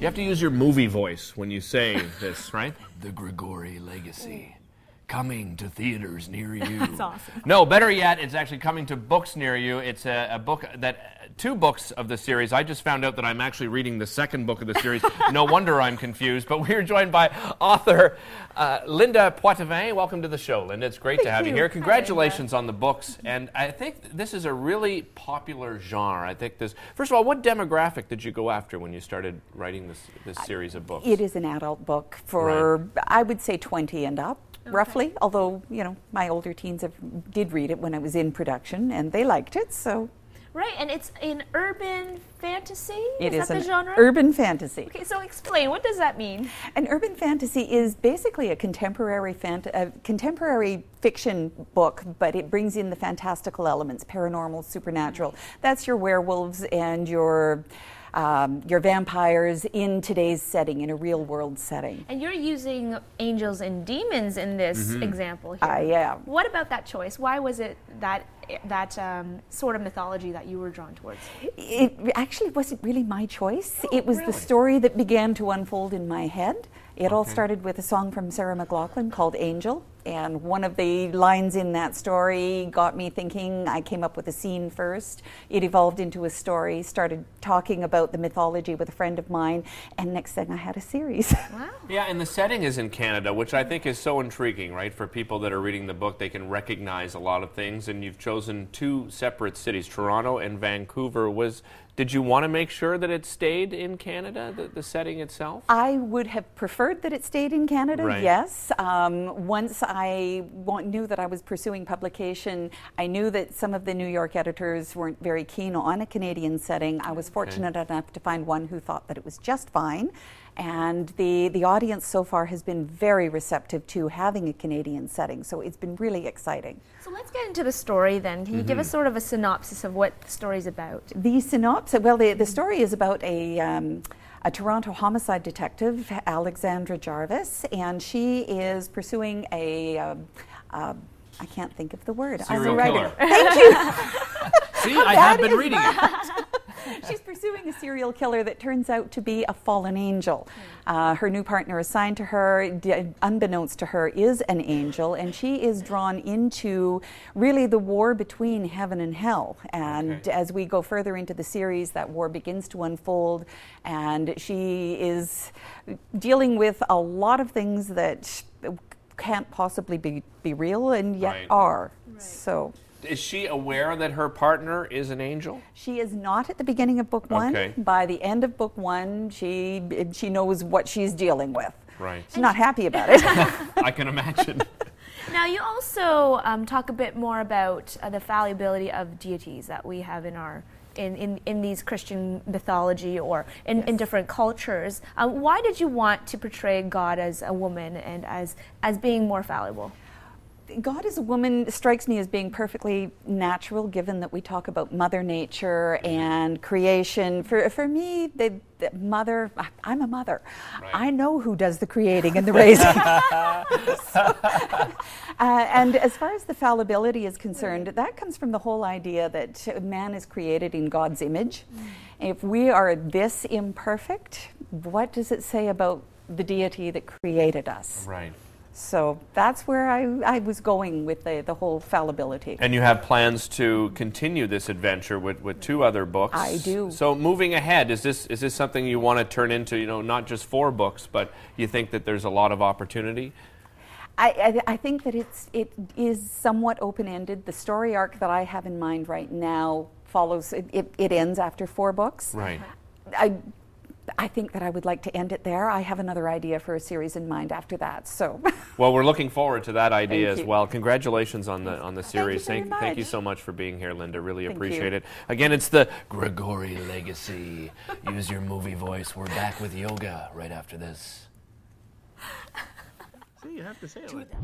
You have to use your movie voice when you say this, right? The Grigori Legacy. Coming to theaters near you. That's awesome. No, better yet, it's actually coming to books near you. It's a book that, 2 books of the series. I just found out that I'm actually reading the 2nd book of the series. No wonder I'm confused. But we're joined by author Linda Poitevin. Welcome to the show, Linda. It's great to have you here. Congratulations on the books. And I think this is a really popular genre. I think this. First of all, what demographic did you go after when you started writing this series of books? It is an adult book for, I would say, 20 and up. Okay. Roughly, although, you know, my older teens did read it when I was in production, and they liked it, so. Right, and it's an urban fantasy? It is that the genre? Urban fantasy. Okay, so explain, what does that mean? An urban fantasy is basically a contemporary fiction book, but it brings in the fantastical elements, paranormal, supernatural. That's your werewolves and your vampires in today's setting, in a real world setting. And you're using angels and demons in this example here. I am. What about that choice? Why was it that sort of mythology that you were drawn towards? It actually wasn't really my choice. It was the story that began to unfold in my head. It all started with a song from Sarah McLachlan called Angel, and one of the lines in that story got me thinking. I came up with a scene first. It evolved into a story, started talking about the mythology with a friend of mine, and next thing I had a series. Wow. Yeah, and the setting is in Canada, which I think is so intriguing, right? For people that are reading the book, they can recognize a lot of things, and you've chosen 2 separate cities, Toronto and Vancouver. Did you want to make sure that it stayed in Canada, the setting itself? I would have preferred that it stayed in Canada, yes. Once I knew that I was pursuing publication, I knew that some of the New York editors weren't very keen on a Canadian setting. I was fortunate enough to find one who thought that it was just fine. And the audience so far has been very receptive to having a Canadian setting, so it's been really exciting. So let's get into the story then. Can you give us sort of a synopsis of what the story's about? The synopsis, well, the story is about a Toronto homicide detective, Alexandra Jarvis, and she is pursuing I can't think of the word. Serial I'm a writer. killer. Thank you. See, I have been reading it. She's pursuing a serial killer that turns out to be a fallen angel. Her new partner assigned to her, unbeknownst to her, is an angel, and she is drawn into really the war between heaven and hell. And as we go further into the series, that war begins to unfold, and she is dealing with a lot of things that can't possibly be real and yet are. So. Is she aware that her partner is an angel? She is not at the beginning of book 1. By the end of book 1, she knows what she's dealing with. Right. She's not happy about it. I can imagine. Now, you also talk a bit more about the fallibility of deities that we have in our in these Christian mythology or in different cultures. Why did you want to portray God as a woman and as being more fallible? God as a woman strikes me as being perfectly natural, given that we talk about Mother Nature and creation. For me, the mother, I'm a mother. I know who does the creating and the raising. And as far as the fallibility is concerned, that comes from the whole idea that man is created in God's image. If we are this imperfect, what does it say about the deity that created us? Right. So that's where I was going with the whole fallibility. And you have plans to continue this adventure with 2 other books. I do. So moving ahead, is this something you want to turn into, not just 4 books, but you think that there's a lot of opportunity? I think that it is somewhat open-ended. The story arc that I have in mind right now follows, it ends after 4 books. Right. I think that I would like to end it there. I have another idea for a series in mind after that. So. Well, we're looking forward to that idea as well. Congratulations on the series. Thank you so much for being here, Linda. Really appreciate it. Again, it's the Grigori Legacy. Use your movie voice. We're back with yoga right after this. See, you have to say it like that.